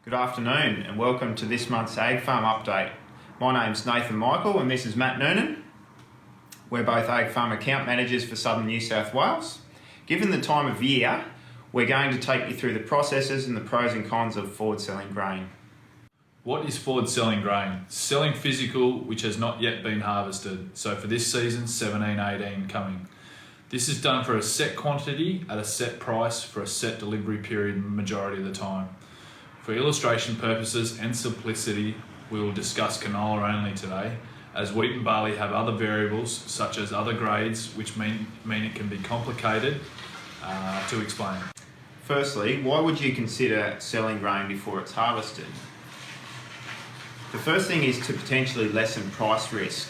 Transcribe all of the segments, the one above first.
Good afternoon and welcome to this month's Agfarm update. My name's Nathan Michael and this is Matt Noonan. We're both Agfarm account managers for Southern New South Wales. Given the time of year, we're going to take you through the processes and the pros and cons of forward selling grain. What is forward selling grain? Selling physical which has not yet been harvested. So for this season, 17-18 coming. This is done for a set quantity at a set price for a set delivery period majority of the time. For illustration purposes and simplicity, we will discuss canola only today, as wheat and barley have other variables such as other grades which mean it can be complicated to explain. Firstly, why would you consider selling grain before it's harvested? The first thing is to potentially lessen price risk.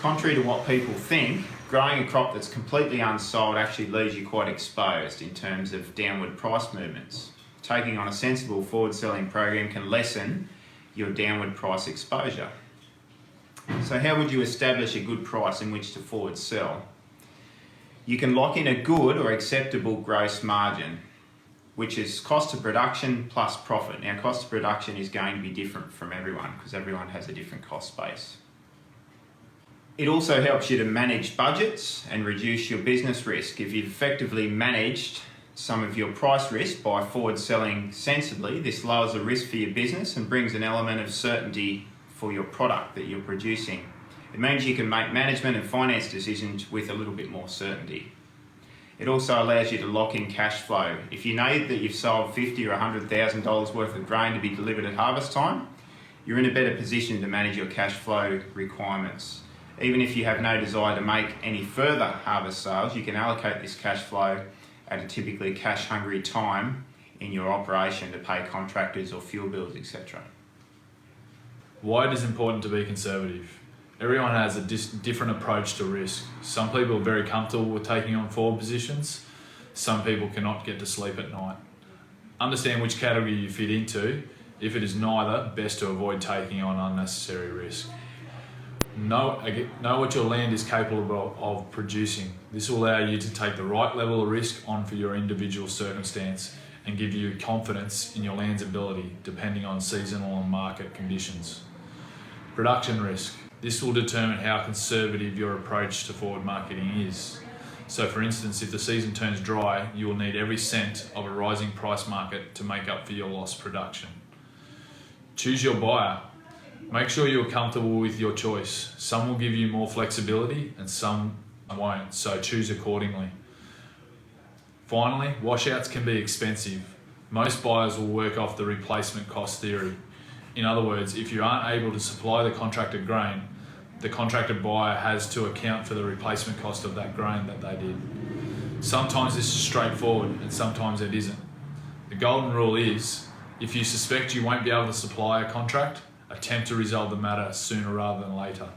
Contrary to what people think, growing a crop that's completely unsold actually leaves you quite exposed in terms of downward price movements. Taking on a sensible forward selling program can lessen your downward price exposure. So how would you establish a good price in which to forward sell? You can lock in a good or acceptable gross margin, which is cost of production plus profit. Now, cost of production is going to be different from everyone because everyone has a different cost base. It also helps you to manage budgets and reduce your business risk. If you've effectively managed some of your price risk by forward selling sensibly, this lowers the risk for your business and brings an element of certainty for your product that you're producing. It means you can make management and finance decisions with a little bit more certainty. It also allows you to lock in cash flow. If you know that you've sold $50,000 or $100,000 worth of grain to be delivered at harvest time, you're in a better position to manage your cash flow requirements. Even if you have no desire to make any further harvest sales, you can allocate this cash flow at a typically cash-hungry time in your operation to pay contractors or fuel bills, etc. Why it is important to be conservative. Everyone has a different approach to risk. Some people are very comfortable with taking on forward positions. Some people cannot get to sleep at night. Understand which category you fit into. If it is neither, best to avoid taking on unnecessary risk. Know what your land is capable of producing. This will allow you to take the right level of risk on for your individual circumstance and give you confidence in your land's ability depending on seasonal and market conditions. Production risk. This will determine how conservative your approach to forward marketing is. So for instance, if the season turns dry, you will need every cent of a rising price market to make up for your lost production. Choose your buyer. Make sure you're comfortable with your choice. Some will give you more flexibility and some won't, so choose accordingly. Finally, washouts can be expensive. Most buyers will work off the replacement cost theory. In other words, if you aren't able to supply the contracted grain, the contracted buyer has to account for the replacement cost of that grain that they did. Sometimes this is straightforward and sometimes it isn't. The golden rule is, if you suspect you won't be able to supply a contract, attempt to resolve the matter sooner rather than later.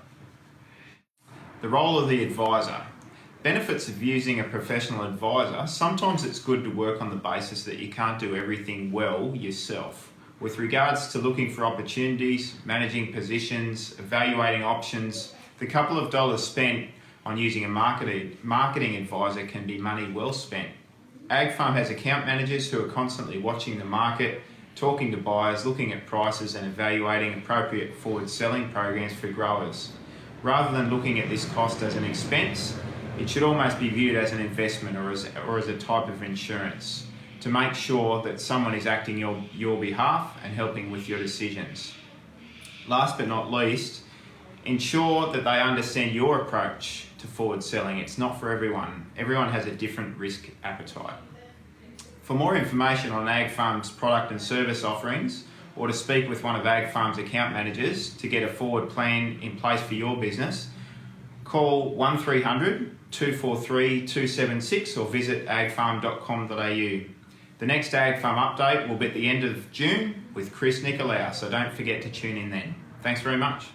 The role of the advisor. Benefits of using a professional advisor. Sometimes it's good to work on the basis that you can't do everything well yourself. With regards to looking for opportunities, managing positions, evaluating options, the couple of dollars spent on using a marketing advisor can be money well spent. Agfarm has account managers who are constantly watching the market, talking to buyers, looking at prices and evaluating appropriate forward selling programs for growers. Rather than looking at this cost as an expense, it should almost be viewed as an investment or as a type of insurance to make sure that someone is acting on your behalf and helping with your decisions. Last but not least, ensure that they understand your approach to forward selling. It's not for everyone. Everyone has a different risk appetite. For more information on Agfarm's product and service offerings, or to speak with one of Agfarm's account managers to get a forward plan in place for your business, call 1300 243 276 or visit agfarm.com.au. The next Agfarm update will be at the end of June with Chris Nicolau, so don't forget to tune in then. Thanks very much.